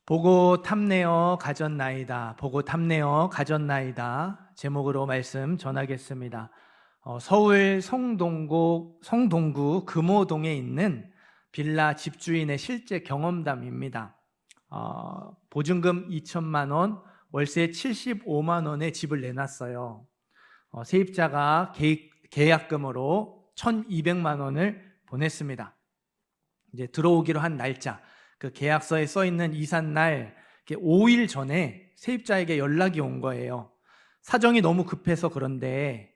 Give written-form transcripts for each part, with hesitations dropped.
보고 탐내어 가졌나이다. 보고 탐내어 가졌나이다. 제목으로 말씀 전하겠습니다. 서울 성동구 금호동에 있는 빌라 집주인의 실제 경험담입니다. 보증금 2천만 원, 월세 75만 원에 집을 내놨어요. 세입자가 계약금으로 1,200만 원을 보냈습니다. 이제 들어오기로 한 날짜, 그 계약서에 써 있는 이삿날 5일 전에 세입자에게 연락이 온 거예요. 사정이 너무 급해서 그런데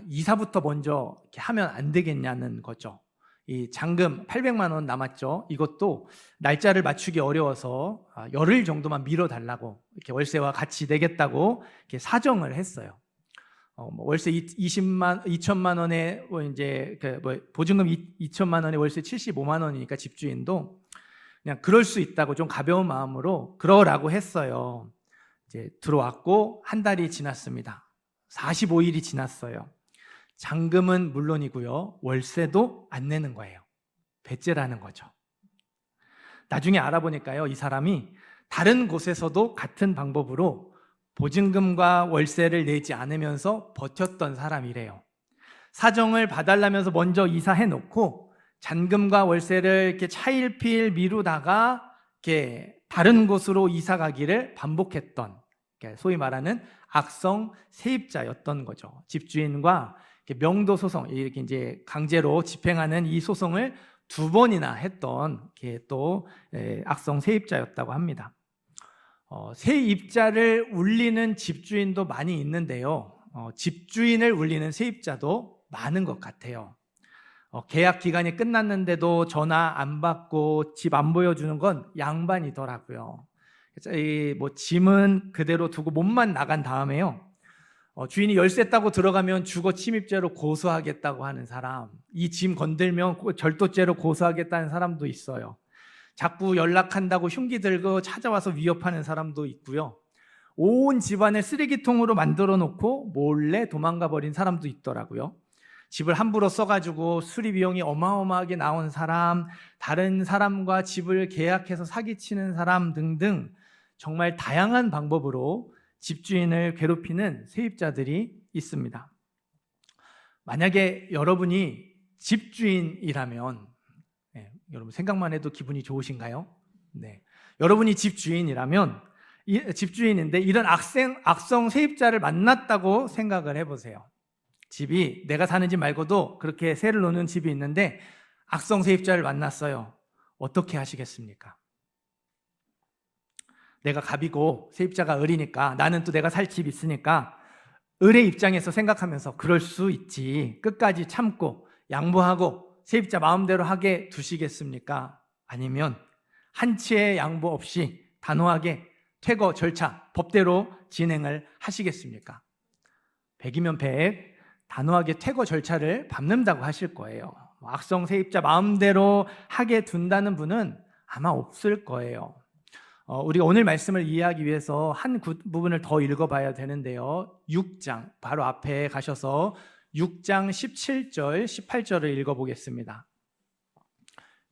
이사부터 먼저 하면 안 되겠냐는 거죠. 이 잔금 800만 원 남았죠. 이것도 날짜를 맞추기 어려워서 열흘 정도만 미뤄달라고, 이렇게 월세와 같이 내겠다고 이렇게 사정을 했어요. 월세 2천만 원에 이제 보증금 2천만 원에 월세 75만 원이니까 집주인도 그냥 그럴 수 있다고 좀 가벼운 마음으로 그러라고 했어요. 이제 들어왔고 한 달이 지났습니다. 45일이 지났어요. 잔금은 물론이고요, 월세도 안 내는 거예요. 배째라는 거죠. 나중에 알아보니까요, 이 사람이 다른 곳에서도 같은 방법으로 보증금과 월세를 내지 않으면서 버텼던 사람이래요. 사정을 봐달라면서 먼저 이사해 놓고 잔금과 월세를 이렇게 차일피일 미루다가 이렇게 다른 곳으로 이사 가기를 반복했던, 소위 말하는 악성 세입자였던 거죠. 집주인과 명도 소송, 이렇게 이제 강제로 집행하는 이 소송을 2번이나 했던 또 악성 세입자였다고 합니다. 세입자를 울리는 집주인도 많이 있는데요, 집주인을 울리는 세입자도 많은 것 같아요. 계약 기간이 끝났는데도 전화 안 받고 집 안 보여주는 건 양반이더라고요. 짐은 그대로 두고 몸만 나간 다음에요, 주인이 열쇠 따고 들어가면 주거 침입죄로 고소하겠다고 하는 사람, 이 짐 건들면 절도죄로 고소하겠다는 사람도 있어요. 자꾸 연락한다고 흉기 들고 찾아와서 위협하는 사람도 있고요. 온 집안을 쓰레기통으로 만들어 놓고 몰래 도망가 버린 사람도 있더라고요. 집을 함부로 써가지고 수리 비용이 어마어마하게 나온 사람, 다른 사람과 집을 계약해서 사기치는 사람 등등 정말 다양한 방법으로 집주인을 괴롭히는 세입자들이 있습니다. 만약에 여러분이 집주인이라면, 여러분 생각만 해도 기분이 좋으신가요? 네. 여러분이 집주인이라면, 집주인인데 이런 악성 세입자를 만났다고 생각을 해보세요. 집이 내가 사는 집 말고도 그렇게 세를 놓는 집이 있는데 악성 세입자를 만났어요. 어떻게 하시겠습니까? 내가 갑이고 세입자가 을이니까, 나는 또 내가 살 집 있으니까 을의 입장에서 생각하면서 그럴 수 있지, 끝까지 참고 양보하고 세입자 마음대로 하게 두시겠습니까? 아니면 한치의 양보 없이 단호하게 퇴거 절차 법대로 진행을 하시겠습니까? 100이면 100, 단호하게 퇴거 절차를 밟는다고 하실 거예요. 악성 세입자 마음대로 하게 둔다는 분은 아마 없을 거예요. 우리가 오늘 말씀을 이해하기 위해서 한 부분을 더 읽어봐야 되는데요, 6장 바로 앞에 가셔서 6장 17절 18절을 읽어보겠습니다.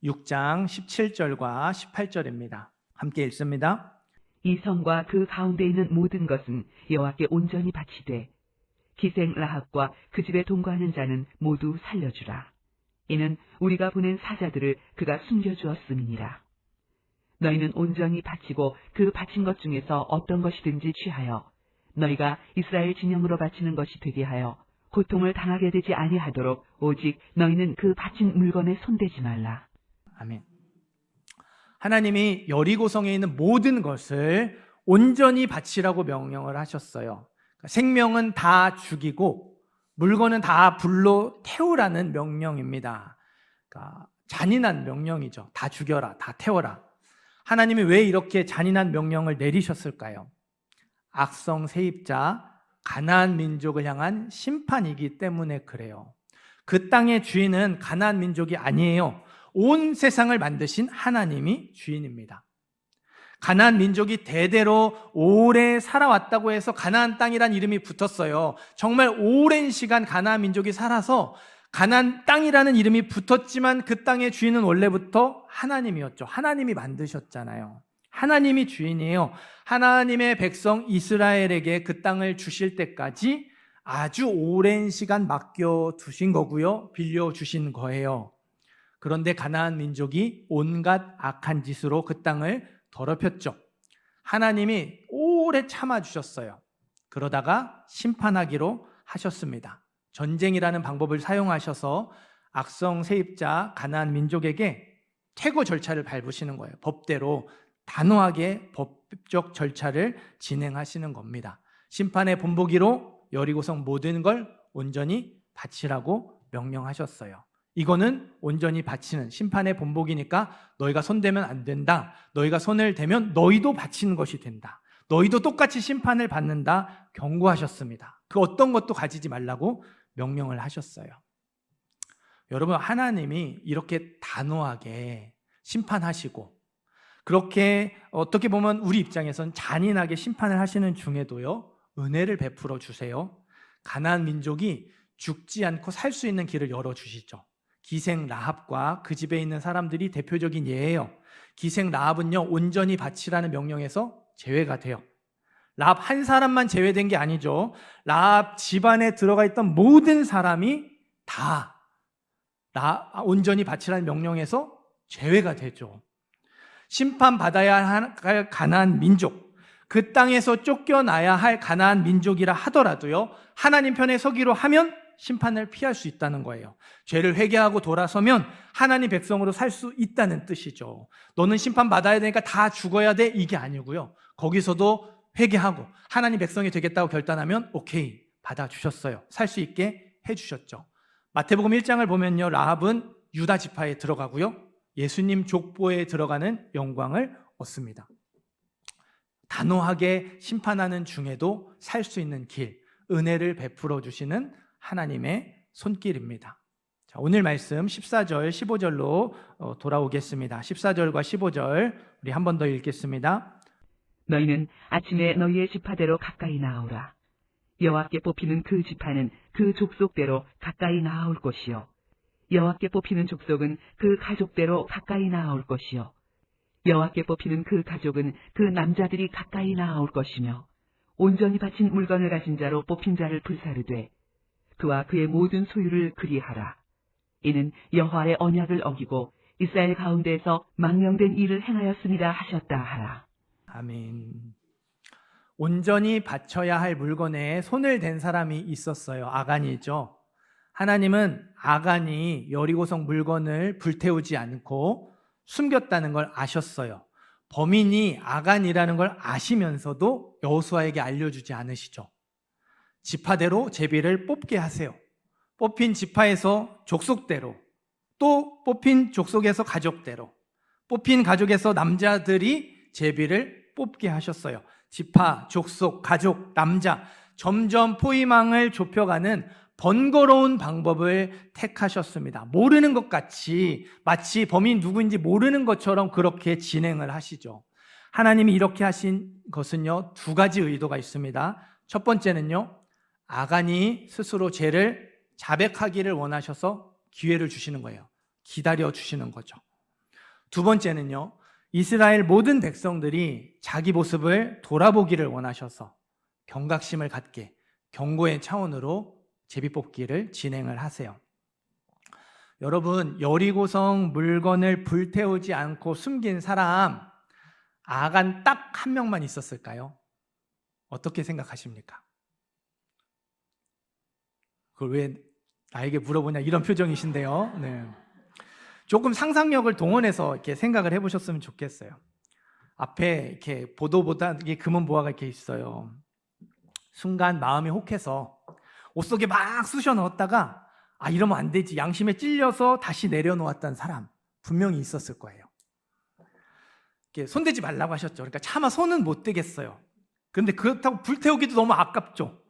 6장 17절과 18절입니다. 함께 읽습니다. 이 성과 그 가운데 있는 모든 것은 여호와께 온전히 바치되 기생 라합과 그 집에 동거하는 자는 모두 살려주라. 이는 우리가 보낸 사자들을 그가 숨겨주었음이니라. 너희는 온전히 바치고 그 바친 것 중에서 어떤 것이든지 취하여 너희가 이스라엘 진영으로 바치는 것이 되게 하여 고통을 당하게 되지 아니하도록 오직 너희는 그 바친 물건에 손대지 말라. 아멘. 하나님이 여리고성에 있는 모든 것을 온전히 바치라고 명령을 하셨어요. 생명은 다 죽이고 물건은 다 불로 태우라는 명령입니다. 그러니까 잔인한 명령이죠. 다 죽여라, 다 태워라. 하나님이 왜 이렇게 잔인한 명령을 내리셨을까요? 악성 세입자, 가나안 민족을 향한 심판이기 때문에 그래요. 그 땅의 주인은 가나안 민족이 아니에요. 온 세상을 만드신 하나님이 주인입니다. 가나안 민족이 대대로 오래 살아왔다고 해서 가나안 땅이란 이름이 붙었어요. 정말 오랜 시간 가나안 민족이 살아서 가나안 땅이라는 이름이 붙었지만 그 땅의 주인은 원래부터 하나님이었죠. 하나님이 만드셨잖아요. 하나님이 주인이에요. 하나님의 백성 이스라엘에게 그 땅을 주실 때까지 아주 오랜 시간 맡겨두신 거고요. 빌려주신 거예요. 그런데 가나안 민족이 온갖 악한 짓으로 그 땅을 더럽혔죠. 하나님이 오래 참아주셨어요. 그러다가 심판하기로 하셨습니다. 전쟁이라는 방법을 사용하셔서 악성 세입자 가나안 민족에게 퇴거 절차를 밟으시는 거예요. 법대로 단호하게 법적 절차를 진행하시는 겁니다. 심판의 본보기로 여리고성 모든 걸 온전히 바치라고 명령하셨어요. 이거는 온전히 바치는 심판의 본보기니까 너희가 손대면 안 된다. 너희가 손을 대면 너희도 바치는 것이 된다. 너희도 똑같이 심판을 받는다. 경고하셨습니다. 그 어떤 것도 가지지 말라고 명령을 하셨어요. 여러분, 하나님이 이렇게 단호하게 심판하시고 그렇게 어떻게 보면 우리 입장에선 잔인하게 심판을 하시는 중에도요, 은혜를 베풀어 주세요. 가나안 민족이 죽지 않고 살 수 있는 길을 열어주시죠. 기생 라합과 그 집에 있는 사람들이 대표적인 예예요. 기생 라합은요, 온전히 바치라는 명령에서 제외가 돼요. 라합 한 사람만 제외된 게 아니죠. 라합 집안에 들어가 있던 모든 사람이 다 온전히 바치라는 명령에서 제외가 되죠. 심판받아야 할 가나안 민족, 그 땅에서 쫓겨나야 할 가나안 민족이라 하더라도요, 하나님 편에 서기로 하면 심판을 피할 수 있다는 거예요. 죄를 회개하고 돌아서면 하나님 백성으로 살 수 있다는 뜻이죠. 너는 심판받아야 되니까 다 죽어야 돼, 이게 아니고요. 거기서도 회개하고 하나님 백성이 되겠다고 결단하면 오케이, 받아주셨어요. 살 수 있게 해주셨죠. 마태복음 1장을 보면요, 라합은 유다 지파에 들어가고요, 예수님 족보에 들어가는 영광을 얻습니다. 단호하게 심판하는 중에도 살 수 있는 길, 은혜를 베풀어 주시는 하나님의 손길입니다. 자, 오늘 말씀 14절, 15절로 돌아오겠습니다. 14절과 15절 우리 한 번 더 읽겠습니다. 너희는 아침에 너희의 지파대로 가까이 나아오라. 여호와께 뽑히는 그 지파는 그 족속대로 가까이 나아올 것이요, 여호와께 뽑히는 족속은 그 가족대로 가까이 나아올 것이요, 여호와께 뽑히는 그 가족은 그 남자들이 가까이 나아올 것이며, 온전히 바친 물건을 가진 자로 뽑힌 자를 불사르되 그와 그의 모든 소유를 그리하라. 이는 여호와의 언약을 어기고 이스라엘 가운데에서 망령된 일을 행하였습니다 하셨다 하라. 아멘. 온전히 바쳐야 할 물건에 손을 댄 사람이 있었어요. 아간이죠. 하나님은 아간이 여리고성 물건을 불태우지 않고 숨겼다는 걸 아셨어요. 범인이 아간이라는 걸 아시면서도 여호수아에게 알려주지 않으시죠. 지파대로 제비를 뽑게 하세요. 뽑힌 지파에서 족속대로, 또 뽑힌 족속에서 가족대로, 뽑힌 가족에서 남자들이 제비를 뽑게 하셨어요. 지파, 족속, 가족, 남자, 점점 포위망을 좁혀가는 번거로운 방법을 택하셨습니다. 모르는 것 같이, 마치 범인 누구인지 모르는 것처럼 그렇게 진행을 하시죠. 하나님이 이렇게 하신 것은요, 두 가지 의도가 있습니다. 첫 번째는요, 아간이 스스로 죄를 자백하기를 원하셔서 기회를 주시는 거예요. 기다려 주시는 거죠. 두 번째는요, 이스라엘 모든 백성들이 자기 모습을 돌아보기를 원하셔서 경각심을 갖게 경고의 차원으로 제비뽑기를 진행을 하세요. 여러분, 여리고성 물건을 불태우지 않고 숨긴 사람 아간 딱 한 명만 있었을까요? 어떻게 생각하십니까? 그걸 왜 나에게 물어보냐, 이런 표정이신데요. 네. 조금 상상력을 동원해서 이렇게 생각을 해보셨으면 좋겠어요. 앞에 이렇게 보도보다 이게 금은 보화가 이렇게 있어요. 순간 마음이 혹해서 옷 속에 막 쑤셔 넣었다가 이러면 안 되지, 양심에 찔려서 다시 내려놓았던 사람 분명히 있었을 거예요. 이렇게 손대지 말라고 하셨죠. 그러니까 차마 손은 못 대겠어요. 그런데 그렇다고 불태우기도 너무 아깝죠.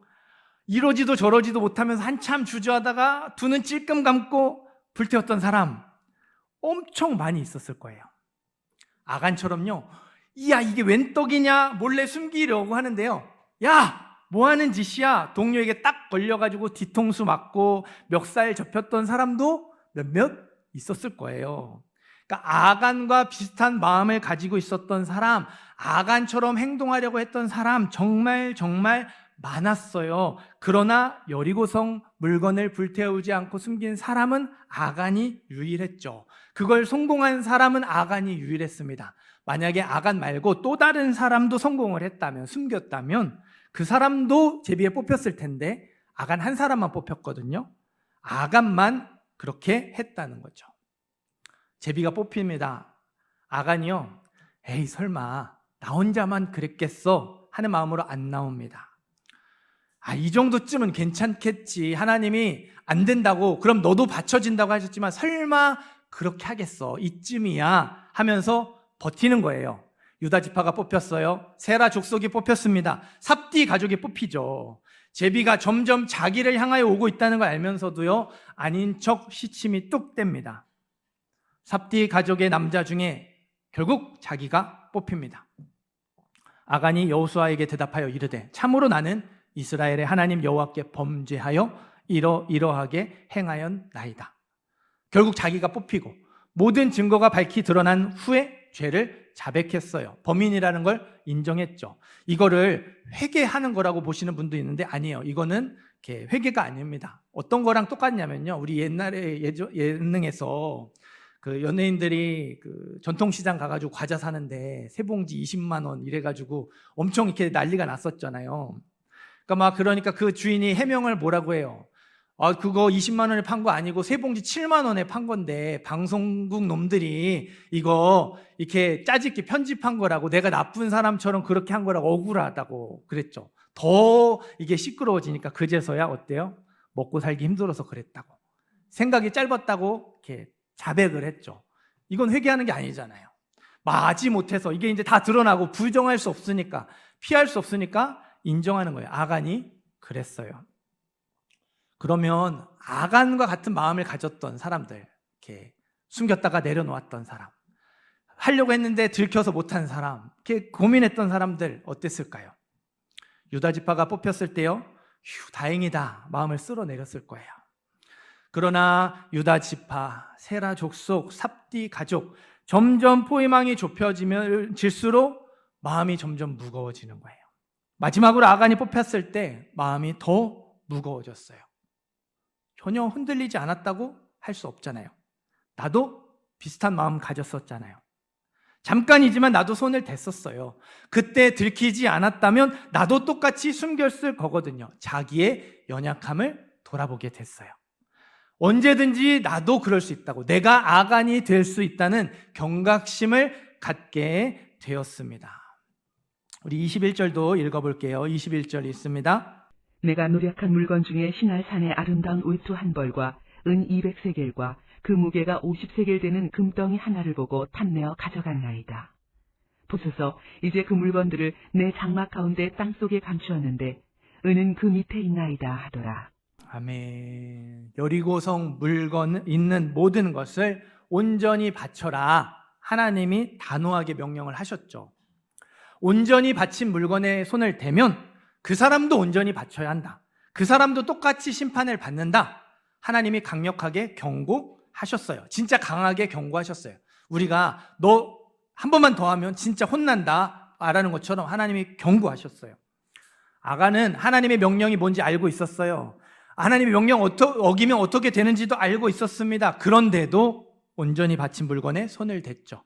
이러지도 저러지도 못하면서 한참 주저하다가 두 눈 찔끔 감고 불태웠던 사람 엄청 많이 있었을 거예요. 아간처럼요, 이야 이게 웬 떡이냐 몰래 숨기려고 하는데요, 야 뭐 하는 짓이야, 동료에게 딱 걸려가지고 뒤통수 맞고 멱살 접혔던 사람도 몇몇 있었을 거예요. 그러니까 아간과 비슷한 마음을 가지고 있었던 사람, 아간처럼 행동하려고 했던 사람 정말 많았어요. 그러나 여리고성 물건을 불태우지 않고 숨긴 사람은 아간이 유일했죠. 그걸 성공한 사람은 아간이 유일했습니다. 만약에 아간 말고 또 다른 사람도 성공을 했다면, 숨겼다면 그 사람도 제비에 뽑혔을 텐데 아간 한 사람만 뽑혔거든요. 아간만 그렇게 했다는 거죠. 제비가 뽑힙니다. 아간이요, 에이 설마 나 혼자만 그랬겠어 하는 마음으로 안 나옵니다. 이 정도쯤은 괜찮겠지. 하나님이 안 된다고, 그럼 너도 받쳐진다고 하셨지만 설마 그렇게 하겠어. 이쯤이야 하면서 버티는 거예요. 유다 지파가 뽑혔어요. 세라 족속이 뽑혔습니다. 삽디 가족이 뽑히죠. 제비가 점점 자기를 향하여 오고 있다는 걸 알면서도요, 아닌 척 시침이 뚝 뗍니다. 삽디 가족의 남자 중에 결국 자기가 뽑힙니다. 아간이 여호수아에게 대답하여 이르되 참으로 나는 이스라엘의 하나님 여호와께 범죄하여 이러하게 행하였나이다. 결국 자기가 뽑히고 모든 증거가 밝히 드러난 후에 죄를 자백했어요. 범인이라는 걸 인정했죠. 이거를 회개하는 거라고 보시는 분도 있는데 아니에요. 이거는 회개가 아닙니다. 어떤 거랑 똑같냐면요, 우리 옛날에 예능에서 그 연예인들이 그 전통시장 가가지고 과자 사는데 세 봉지 20만 원 이래가지고 엄청 이렇게 난리가 났었잖아요. 그러니까 그 주인이 해명을 뭐라고 해요? 그거 20만 원에 판 거 아니고 세 봉지 7만 원에 판 건데 방송국 놈들이 이거 이렇게 짜집기 편집한 거라고, 내가 나쁜 사람처럼 그렇게 한 거라고 억울하다고 그랬죠. 더 이게 시끄러워지니까 그제서야 어때요? 먹고 살기 힘들어서 그랬다고, 생각이 짧았다고 이렇게 자백을 했죠. 이건 회개하는 게 아니잖아요. 마지 못해서 이게 이제 다 드러나고 부정할 수 없으니까, 피할 수 없으니까 인정하는 거예요. 아간이 그랬어요. 그러면 아간과 같은 마음을 가졌던 사람들, 이렇게 숨겼다가 내려놓았던 사람, 하려고 했는데 들켜서 못한 사람, 이렇게 고민했던 사람들 어땠을까요? 유다 지파가 뽑혔을 때요, 다행이다 마음을 쓸어내렸을 거예요. 그러나 유다 지파, 세라 족속, 삽디 가족, 점점 포위망이 좁혀질수록 마음이 점점 무거워지는 거예요. 마지막으로 아간이 뽑혔을 때 마음이 더 무거워졌어요. 전혀 흔들리지 않았다고 할 수 없잖아요. 나도 비슷한 마음 가졌었잖아요. 잠깐이지만 나도 손을 댔었어요. 그때 들키지 않았다면 나도 똑같이 숨겼을 거거든요. 자기의 연약함을 돌아보게 됐어요. 언제든지 나도 그럴 수 있다고, 내가 아간이 될 수 있다는 경각심을 갖게 되었습니다. 우리 21절도 읽어볼게요. 21절 있습니다. 내가 노력한 물건 중에 신할산의 아름다운 외투 한 벌과 은 200세겔과 그 무게가 50세겔 되는 금덩이 하나를 보고 탐내어 가져갔나이다. 보소서, 이제 그 물건들을 내 장막 가운데 땅속에 감추었는데 은은 그 밑에 있나이다 하더라. 아멘. 여리고성 물건 있는 모든 것을 온전히 바쳐라. 하나님이 단호하게 명령을 하셨죠. 온전히 바친 물건에 손을 대면 그 사람도 온전히 바쳐야 한다. 그 사람도 똑같이 심판을 받는다. 하나님이 강력하게 경고하셨어요. 진짜 강하게 경고하셨어요. 우리가 너 한 번만 더 하면 진짜 혼난다 말하는 것처럼 하나님이 경고하셨어요. 아간은 하나님의 명령이 뭔지 알고 있었어요. 하나님의 명령 어기면 어떻게 되는지도 알고 있었습니다. 그런데도 온전히 바친 물건에 손을 댔죠.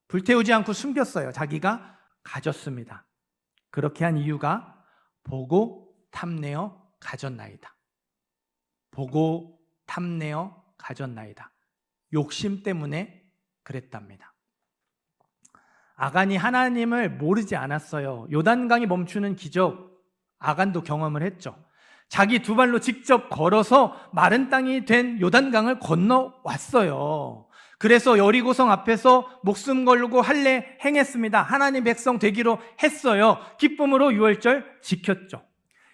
불태우지 않고 숨겼어요. 자기가 가졌습니다. 그렇게 한 이유가 보고 탐내어 가졌나이다. 보고 탐내어 가졌나이다. 욕심 때문에 그랬답니다. 아간이 하나님을 모르지 않았어요. 요단강이 멈추는 기적 아간도 경험을 했죠. 자기 두 발로 직접 걸어서 마른 땅이 된 요단강을 건너왔어요. 그래서 여리고성 앞에서 목숨 걸고 할례 행했습니다. 하나님 백성 되기로 했어요. 기쁨으로 유월절 지켰죠.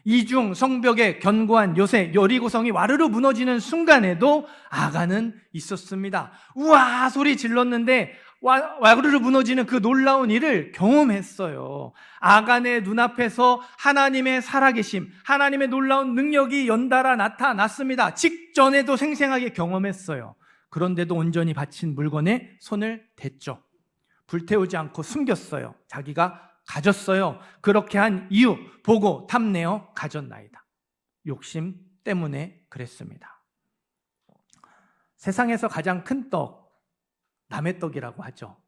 이중 성벽에 견고한 요새 여리고성이 와르르 무너지는 순간에도 아간은 있었습니다. 우와 소리 질렀는데 와르르 무너지는 그 놀라운 일을 경험했어요. 아간의 눈앞에서 하나님의 살아계심, 하나님의 놀라운 능력이 연달아 나타났습니다. 직전에도 생생하게 경험했어요. 그런데도 온전히 바친 물건에 손을 댔죠. 불태우지 않고 숨겼어요. 자기가 가졌어요. 그렇게 한 이유 보고 탐내어 가졌나이다. 욕심 때문에 그랬습니다. 세상에서 가장 큰 떡, 남의 떡이라고 하죠.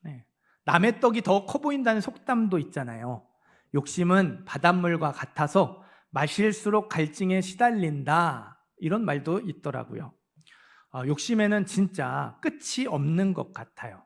네. 남의 떡이 더 커 보인다는 속담도 있잖아요. 욕심은 바닷물과 같아서 마실수록 갈증에 시달린다, 이런 말도 있더라고요. 욕심에는 진짜 끝이 없는 것 같아요.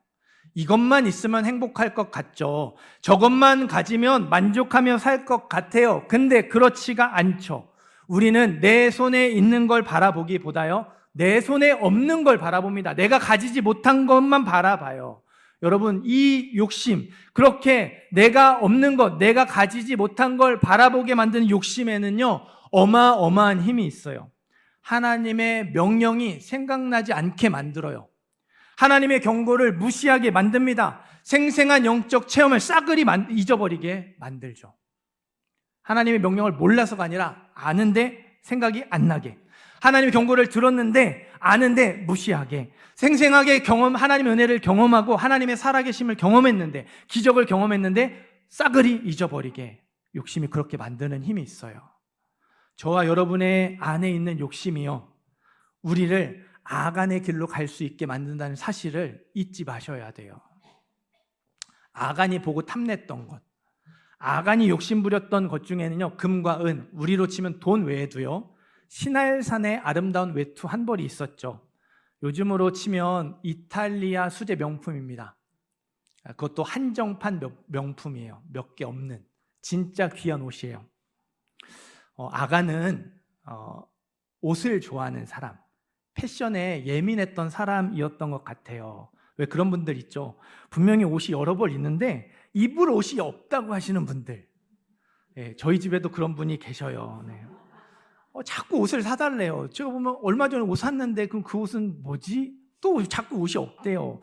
이것만 있으면 행복할 것 같죠. 저것만 가지면 만족하며 살 것 같아요. 근데 그렇지가 않죠. 우리는 내 손에 있는 걸 바라보기보다요, 내 손에 없는 걸 바라봅니다. 내가 가지지 못한 것만 바라봐요. 여러분, 이 욕심, 그렇게 내가 없는 것, 내가 가지지 못한 걸 바라보게 만드는 욕심에는요, 어마어마한 힘이 있어요. 하나님의 명령이 생각나지 않게 만들어요. 하나님의 경고를 무시하게 만듭니다. 생생한 영적 체험을 싸그리 잊어버리게 만들죠. 하나님의 명령을 몰라서가 아니라 아는데 생각이 안 나게, 하나님의 경고를 들었는데 아는데 무시하게, 생생하게 하나님의 은혜를 경험하고 하나님의 살아계심을 경험했는데, 기적을 경험했는데 싸그리 잊어버리게, 욕심이 그렇게 만드는 힘이 있어요. 저와 여러분의 안에 있는 욕심이요, 우리를 아간의 길로 갈 수 있게 만든다는 사실을 잊지 마셔야 돼요. 아간이 보고 탐냈던 것, 아간이 욕심부렸던 것 중에는요, 금과 은, 우리로 치면 돈 외에도요, 시날산의 아름다운 외투 한 벌이 있었죠. 요즘으로 치면 이탈리아 수제 명품입니다. 그것도 한정판 명품이에요. 몇 개 없는 진짜 귀한 옷이에요. 아간은 옷을 좋아하는 사람, 패션에 예민했던 사람이었던 것 같아요. 왜 그런 분들 있죠? 분명히 옷이 여러 벌 있는데 입을 옷이 없다고 하시는 분들. 네, 저희 집에도 그런 분이 계셔요. 네. 자꾸 옷을 사달래요. 제가 보면 얼마 전에 옷 샀는데 그럼 그 옷은 뭐지? 또 자꾸 옷이 없대요.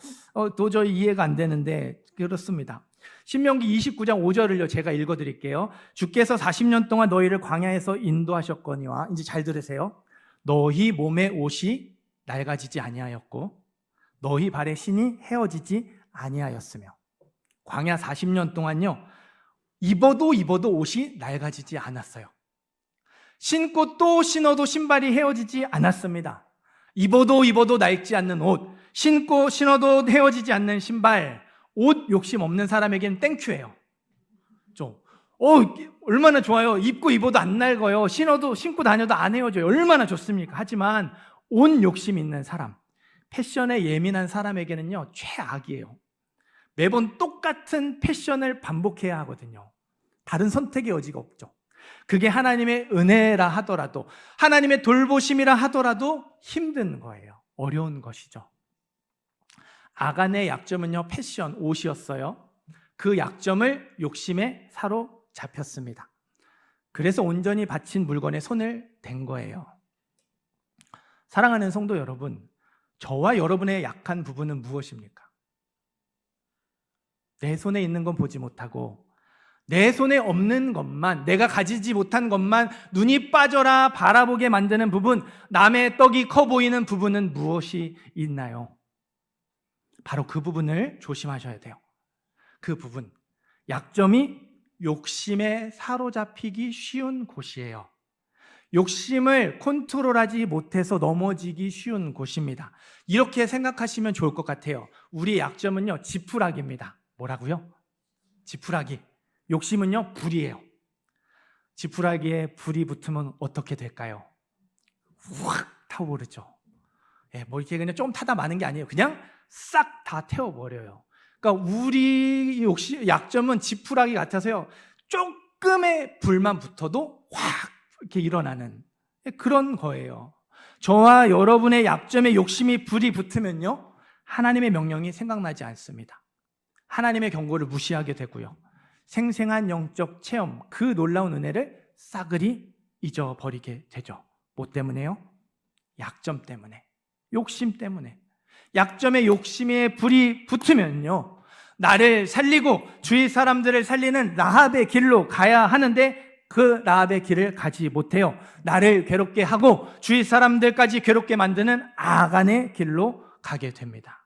도저히 이해가 안 되는데 그렇습니다. 신명기 29장 5절을요, 제가 읽어드릴게요. 주께서 40년 동안 너희를 광야에서 인도하셨거니와, 이제 잘 들으세요. 너희 몸의 옷이 낡아지지 아니하였고 너희 발의 신이 헤어지지 아니하였으며. 광야 40년 동안요, 입어도 옷이 낡아지지 않았어요. 신고 또 신어도 신발이 헤어지지 않았습니다. 입어도 낡지 않는 옷, 신고 신어도 헤어지지 않는 신발, 옷 욕심 없는 사람에게는 땡큐예요. 좀 얼마나 좋아요. 입고 입어도 안 낡아요. 신고 다녀도 안 헤어져요. 얼마나 좋습니까? 하지만 옷 욕심 있는 사람, 패션에 예민한 사람에게는요, 최악이에요. 매번 똑같은 패션을 반복해야 하거든요. 다른 선택의 여지가 없죠. 그게 하나님의 은혜라 하더라도, 하나님의 돌보심이라 하더라도 힘든 거예요. 어려운 것이죠. 아간의 약점은요, 패션, 옷이었어요. 그 약점을 욕심에 사로잡혔습니다. 그래서 온전히 바친 물건에 손을 댄 거예요. 사랑하는 성도 여러분, 저와 여러분의 약한 부분은 무엇입니까? 내 손에 있는 건 보지 못하고 내 손에 없는 것만, 내가 가지지 못한 것만 눈이 빠져라 바라보게 만드는 부분, 남의 떡이 커 보이는 부분은 무엇이 있나요? 바로 그 부분을 조심하셔야 돼요. 그 부분, 약점이 욕심에 사로잡히기 쉬운 곳이에요. 욕심을 컨트롤하지 못해서 넘어지기 쉬운 곳입니다. 이렇게 생각하시면 좋을 것 같아요. 우리의 약점은요, 지푸라기입니다. 뭐라고요? 지푸라기. 욕심은요, 불이에요. 지푸라기에 불이 붙으면 어떻게 될까요? 확 타오르죠. 뭐 이렇게 그냥 좀 타다 마는 게 아니에요. 그냥 싹 다 태워버려요. 그러니까 우리 약점은 지푸라기 같아서요, 조금의 불만 붙어도 확 이렇게 일어나는 그런 거예요. 저와 여러분의 약점에 욕심이 불이 붙으면요, 하나님의 명령이 생각나지 않습니다. 하나님의 경고를 무시하게 되고요, 생생한 영적 체험, 그 놀라운 은혜를 싸그리 잊어버리게 되죠. 뭐 때문에요? 약점 때문에, 욕심 때문에. 약점에 욕심에 불이 붙으면요, 나를 살리고 주위 사람들을 살리는 라합의 길로 가야 하는데 그 라합의 길을 가지 못해요. 나를 괴롭게 하고 주위 사람들까지 괴롭게 만드는 아간의 길로 가게 됩니다.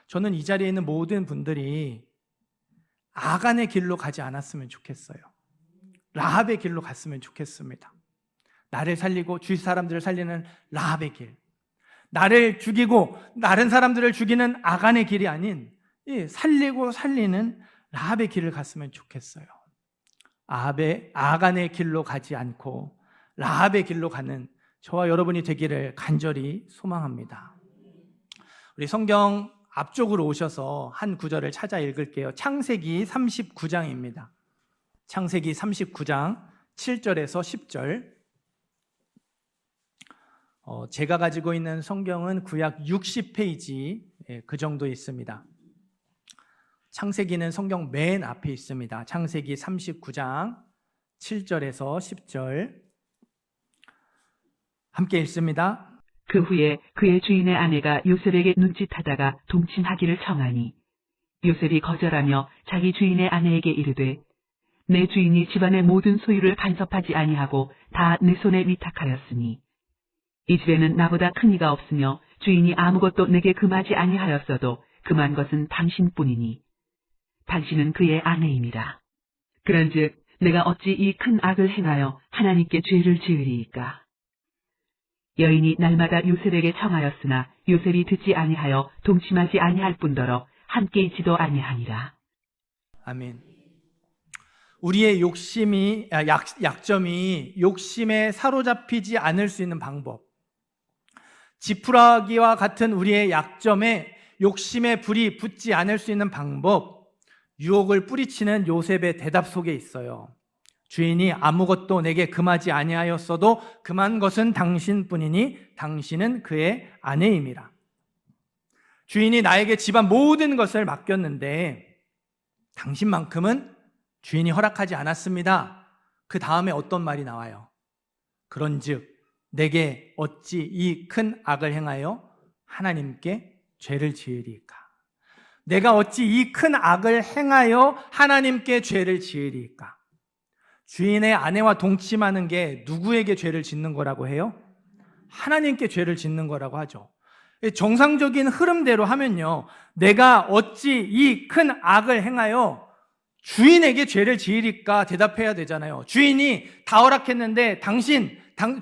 저는 이 자리에 있는 모든 분들이 아간의 길로 가지 않았으면 좋겠어요. 라합의 길로 갔으면 좋겠습니다. 나를 살리고 주위 사람들을 살리는 라합의 길, 나를 죽이고 다른 사람들을 죽이는 아간의 길이 아닌 살리고 살리는 라합의 길을 갔으면 좋겠어요. 아간의 길로 가지 않고 라합의 길로 가는 저와 여러분이 되기를 간절히 소망합니다. 우리 성경 앞쪽으로 오셔서 한 구절을 찾아 읽을게요. 창세기 39장입니다. 창세기 39장 7절에서 10절. 제가 가지고 있는 성경은 구약 60페이지 그 정도 있습니다. 창세기는 성경 맨 앞에 있습니다. 창세기 39장 7절에서 10절 함께 읽습니다. 그 후에 그의 주인의 아내가 요셉에게 눈짓하다가 동침하기를 청하니 요셉이 거절하며 자기 주인의 아내에게 이르되 내 주인이 집안의 모든 소유를 간섭하지 아니하고 다 내 손에 위탁하였으니 이 집에는 나보다 큰 이가 없으며 주인이 아무것도 내게 금하지 아니하였어도 금한 것은 당신뿐이니 당신은 그의 아내임이라. 그런즉 내가 어찌 이 큰 악을 행하여 하나님께 죄를 지으리이까. 여인이 날마다 요셉에게 청하였으나 요셉이 듣지 아니하여 동침하지 아니할 뿐더러 함께 있지도 아니하니라. 아멘. 우리의 약점이 욕심에 사로잡히지 않을 수 있는 방법, 지푸라기와 같은 우리의 약점에 욕심의 불이 붙지 않을 수 있는 방법, 유혹을 뿌리치는 요셉의 대답 속에 있어요. 주인이 아무것도 내게 금하지 아니하였어도 금한 것은 당신뿐이니 당신은 그의 아내임이라. 주인이 나에게 집안 모든 것을 맡겼는데 당신만큼은 주인이 허락하지 않았습니다. 그 다음에 어떤 말이 나와요? 그런즉 내게 어찌 이 큰 악을 행하여 하나님께 죄를 지으리까? 내가 어찌 이 큰 악을 행하여 하나님께 죄를 지으리까? 주인의 아내와 동침하는 게 누구에게 죄를 짓는 거라고 해요? 하나님께 죄를 짓는 거라고 하죠. 정상적인 흐름대로 하면요, 내가 어찌 이 큰 악을 행하여 주인에게 죄를 지으리까 대답해야 되잖아요. 주인이 다 허락했는데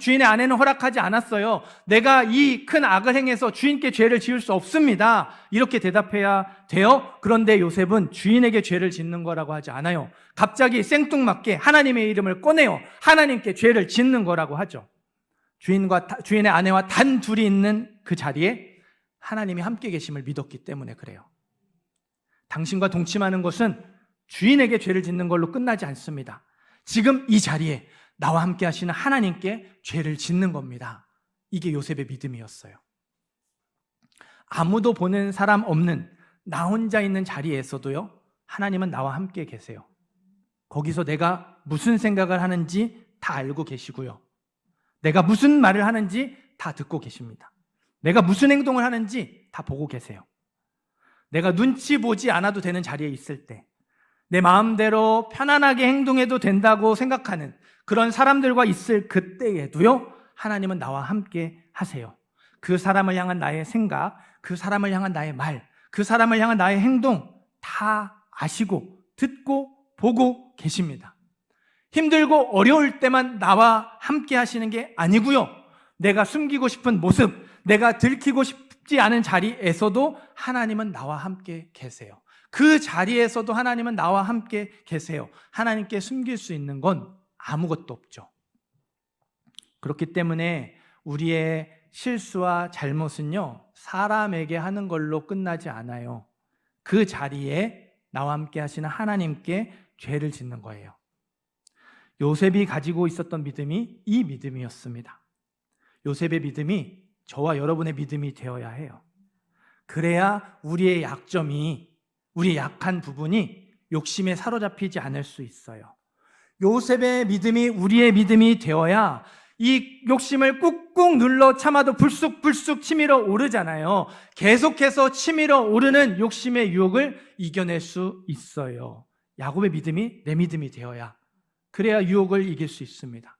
주인의 아내는 허락하지 않았어요. 내가 이 큰 악을 행해서 주인께 죄를 지을 수 없습니다. 이렇게 대답해야 돼요. 그런데 요셉은 주인에게 죄를 짓는 거라고 하지 않아요. 갑자기 생뚱맞게 하나님의 이름을 꺼내요. 하나님께 죄를 짓는 거라고 하죠. 주인의 아내와 단 둘이 있는 그 자리에 하나님이 함께 계심을 믿었기 때문에 그래요. 당신과 동침하는 것은 주인에게 죄를 짓는 걸로 끝나지 않습니다. 지금 이 자리에 나와 함께 하시는 하나님께 죄를 짓는 겁니다. 이게 요셉의 믿음이었어요. 아무도 보는 사람 없는 나 혼자 있는 자리에서도요, 하나님은 나와 함께 계세요. 거기서 내가 무슨 생각을 하는지 다 알고 계시고요, 내가 무슨 말을 하는지 다 듣고 계십니다. 내가 무슨 행동을 하는지 다 보고 계세요. 내가 눈치 보지 않아도 되는 자리에 있을 때, 내 마음대로 편안하게 행동해도 된다고 생각하는 그런 사람들과 있을 그때에도요, 하나님은 나와 함께 하세요. 그 사람을 향한 나의 생각, 그 사람을 향한 나의 말, 그 사람을 향한 나의 행동 다 아시고 듣고 보고 계십니다. 힘들고 어려울 때만 나와 함께 하시는 게 아니고요, 내가 숨기고 싶은 모습, 내가 들키고 싶지 않은 자리에서도 하나님은 나와 함께 계세요. 그 자리에서도 하나님은 나와 함께 계세요. 하나님께 숨길 수 있는 건 아무것도 없죠. 그렇기 때문에 우리의 실수와 잘못은요, 사람에게 하는 걸로 끝나지 않아요. 그 자리에 나와 함께 하시는 하나님께 죄를 짓는 거예요. 요셉이 가지고 있었던 믿음이 이 믿음이었습니다. 요셉의 믿음이 저와 여러분의 믿음이 되어야 해요. 그래야 우리의 약점이, 우리의 약한 부분이 욕심에 사로잡히지 않을 수 있어요. 요셉의 믿음이 우리의 믿음이 되어야 이 욕심을 꾹꾹 눌러 참아도 불쑥불쑥 치밀어 오르잖아요. 계속해서 치밀어 오르는 욕심의 유혹을 이겨낼 수 있어요. 야곱의 믿음이 내 믿음이 되어야 그래야 유혹을 이길 수 있습니다.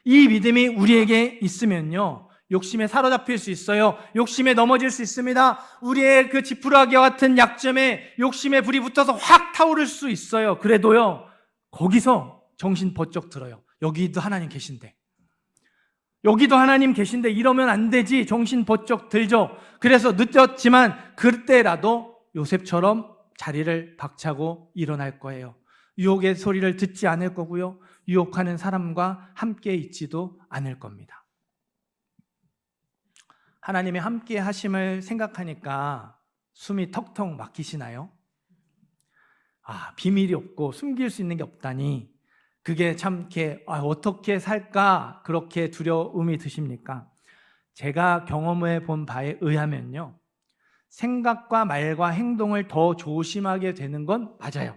이 믿음이 우리에게 있으면요, 욕심에 사로잡힐 수 있어요. 욕심에 넘어질 수 있습니다. 우리의 그 지푸라기와 같은 약점에 욕심의 불이 붙어서 확 타오를 수 있어요. 그래도요, 거기서 정신 번쩍 들어요. 여기도 하나님 계신데, 여기도 하나님 계신데 이러면 안 되지. 정신 번쩍 들죠. 그래서 늦었지만 그때라도 요셉처럼 자리를 박차고 일어날 거예요. 유혹의 소리를 듣지 않을 거고요, 유혹하는 사람과 함께 있지도 않을 겁니다. 하나님의 함께 하심을 생각하니까 숨이 턱턱 막히시나요? 비밀이 없고 숨길 수 있는 게 없다니, 그게 참 이렇게 어떻게 살까 그렇게 두려움이 드십니까? 제가 경험해 본 바에 의하면요, 생각과 말과 행동을 더 조심하게 되는 건 맞아요.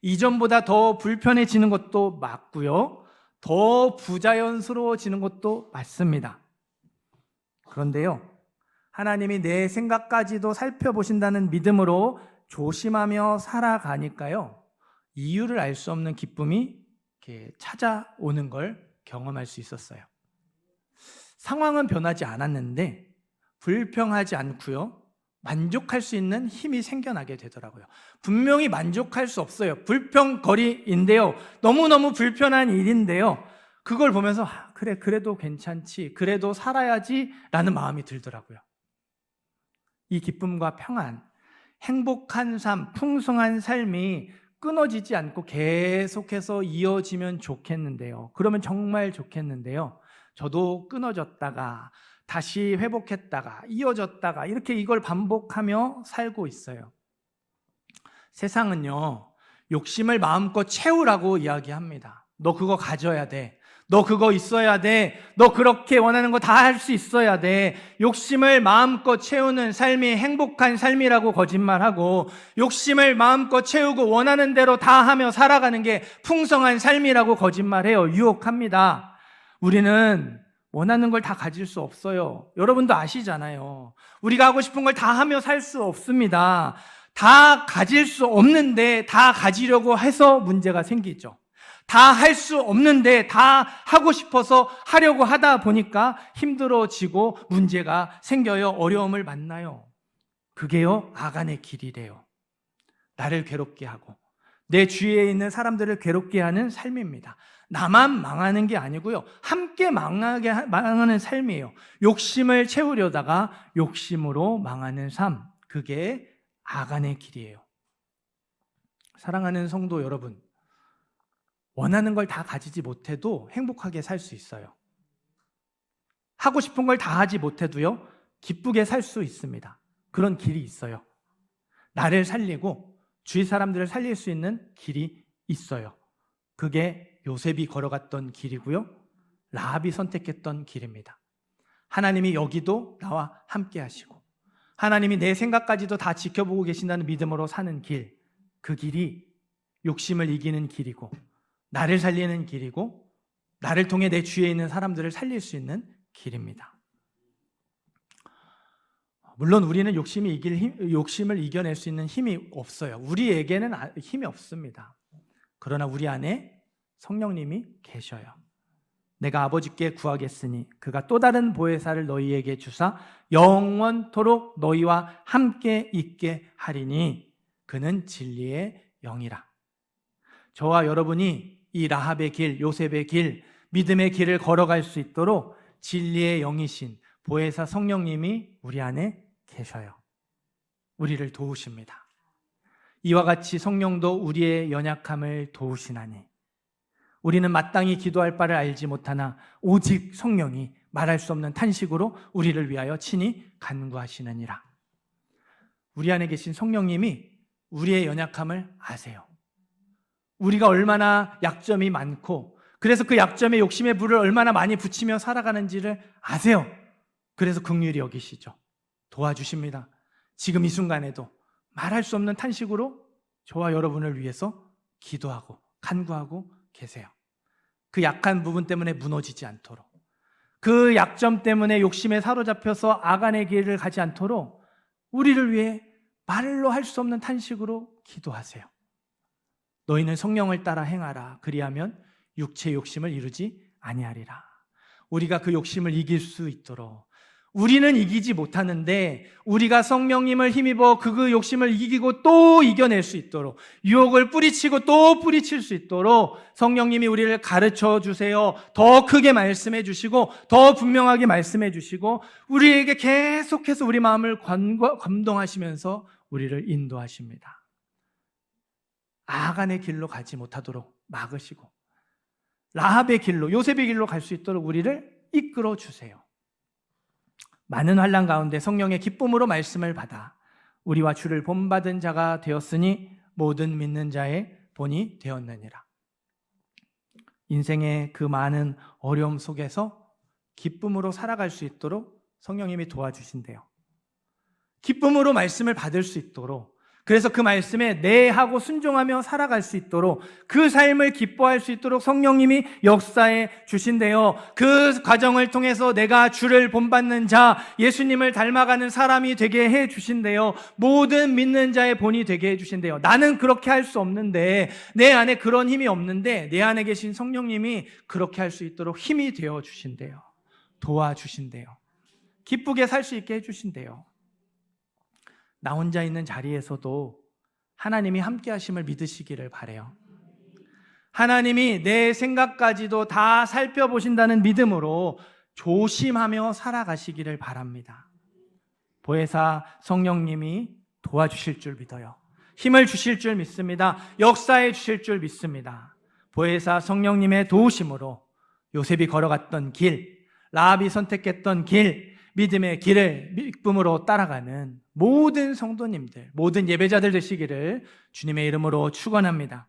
이전보다 더 불편해지는 것도 맞고요, 더 부자연스러워지는 것도 맞습니다. 그런데요, 하나님이 내 생각까지도 살펴보신다는 믿음으로 조심하며 살아가니까요, 이유를 알 수 없는 기쁨이 이렇게 찾아오는 걸 경험할 수 있었어요. 상황은 변하지 않았는데 불평하지 않고요, 만족할 수 있는 힘이 생겨나게 되더라고요. 분명히 만족할 수 없어요. 불평거리인데요, 너무너무 불편한 일인데요, 그걸 보면서 그래, 그래도 괜찮지, 그래도 살아야지 라는 마음이 들더라고요. 이 기쁨과 평안, 행복한 삶, 풍성한 삶이 끊어지지 않고 계속해서 이어지면 좋겠는데요. 그러면 정말 좋겠는데요. 저도 끊어졌다가 다시 회복했다가 이어졌다가 이렇게 이걸 반복하며 살고 있어요. 세상은요, 욕심을 마음껏 채우라고 이야기합니다. 너 그거 가져야 돼. 너 그거 있어야 돼. 너 그렇게 원하는 거 다 할 수 있어야 돼. 욕심을 마음껏 채우는 삶이 행복한 삶이라고 거짓말하고, 욕심을 마음껏 채우고 원하는 대로 다 하며 살아가는 게 풍성한 삶이라고 거짓말해요. 유혹합니다. 우리는 원하는 걸 다 가질 수 없어요. 여러분도 아시잖아요. 우리가 하고 싶은 걸 다 하며 살 수 없습니다. 다 가질 수 없는데 다 가지려고 해서 문제가 생기죠. 다 할 수 없는데 다 하고 싶어서 하려고 하다 보니까 힘들어지고 문제가 생겨요. 어려움을 만나요. 그게요, 아간의 길이래요. 나를 괴롭게 하고 내 주위에 있는 사람들을 괴롭게 하는 삶입니다. 나만 망하는 게 아니고요, 함께 망하는 삶이에요. 욕심을 채우려다가 욕심으로 망하는 삶, 그게 아간의 길이에요. 사랑하는 성도 여러분, 원하는 걸 다 가지지 못해도 행복하게 살 수 있어요. 하고 싶은 걸 다 하지 못해도요, 기쁘게 살 수 있습니다. 그런 길이 있어요. 나를 살리고 주위 사람들을 살릴 수 있는 길이 있어요. 그게 요셉이 걸어갔던 길이고요, 라합이 선택했던 길입니다. 하나님이 여기도 나와 함께 하시고 하나님이 내 생각까지도 다 지켜보고 계신다는 믿음으로 사는 길, 그 길이 욕심을 이기는 길이고 나를 살리는 길이고 나를 통해 내 주위에 있는 사람들을 살릴 수 있는 길입니다. 물론 우리는 욕심을 이겨낼 수 있는 힘이 없어요. 우리에게는 힘이 없습니다. 그러나 우리 안에 성령님이 계셔요. 내가 아버지께 구하겠으니 그가 또 다른 보혜사를 너희에게 주사 영원토록 너희와 함께 있게 하리니 그는 진리의 영이라. 저와 여러분이 이 라합의 길, 요셉의 길, 믿음의 길을 걸어갈 수 있도록 진리의 영이신 보혜사 성령님이 우리 안에 계셔요. 우리를 도우십니다. 이와 같이 성령도 우리의 연약함을 도우시나니 우리는 마땅히 기도할 바를 알지 못하나 오직 성령이 말할 수 없는 탄식으로 우리를 위하여 친히 간구하시느니라. 우리 안에 계신 성령님이 우리의 연약함을 아세요. 우리가 얼마나 약점이 많고 그래서 그 약점에 욕심의 불을 얼마나 많이 붙이며 살아가는지를 아세요. 그래서 긍휼히 여기시죠. 도와주십니다. 지금 이 순간에도 말할 수 없는 탄식으로 저와 여러분을 위해서 기도하고 간구하고 계세요. 그 약한 부분 때문에 무너지지 않도록, 그 약점 때문에 욕심에 사로잡혀서 아간의 길을 가지 않도록 우리를 위해 말로 할 수 없는 탄식으로 기도하세요. 너희는 성령을 따라 행하라. 그리하면 육체의 욕심을 이루지 아니하리라. 우리가 그 욕심을 이길 수 있도록, 우리는 이기지 못하는데 우리가 성령님을 힘입어 그 욕심을 이기고 또 이겨낼 수 있도록, 유혹을 뿌리치고 또 뿌리칠 수 있도록 성령님이 우리를 가르쳐 주세요. 더 크게 말씀해 주시고 더 분명하게 말씀해 주시고 우리에게 계속해서 우리 마음을 감동하시면서 우리를 인도하십니다. 아간의 길로 가지 못하도록 막으시고 라합의 길로, 요셉의 길로 갈 수 있도록 우리를 이끌어 주세요. 많은 환난 가운데 성령의 기쁨으로 말씀을 받아 우리와 주를 본받은 자가 되었으니 모든 믿는 자의 본이 되었느니라. 인생의 그 많은 어려움 속에서 기쁨으로 살아갈 수 있도록 성령님이 도와주신대요. 기쁨으로 말씀을 받을 수 있도록, 그래서 그 말씀에 네 하고 순종하며 살아갈 수 있도록, 그 삶을 기뻐할 수 있도록 성령님이 역사해 주신대요. 그 과정을 통해서 내가 주를 본받는 자, 예수님을 닮아가는 사람이 되게 해 주신대요. 모든 믿는 자의 본이 되게 해 주신대요. 나는 그렇게 할 수 없는데, 내 안에 그런 힘이 없는데 내 안에 계신 성령님이 그렇게 할 수 있도록 힘이 되어 주신대요. 도와주신대요. 기쁘게 살 수 있게 해 주신대요. 나 혼자 있는 자리에서도 하나님이 함께 하심을 믿으시기를 바라요. 하나님이 내 생각까지도 다 살펴보신다는 믿음으로 조심하며 살아가시기를 바랍니다. 보혜사 성령님이 도와주실 줄 믿어요. 힘을 주실 줄 믿습니다. 역사해 주실 줄 믿습니다. 보혜사 성령님의 도우심으로 요셉이 걸어갔던 길, 라합이 선택했던 길, 믿음의 길을 기쁨으로 따라가는 모든 성도님들, 모든 예배자들 되시기를 주님의 이름으로 축원합니다.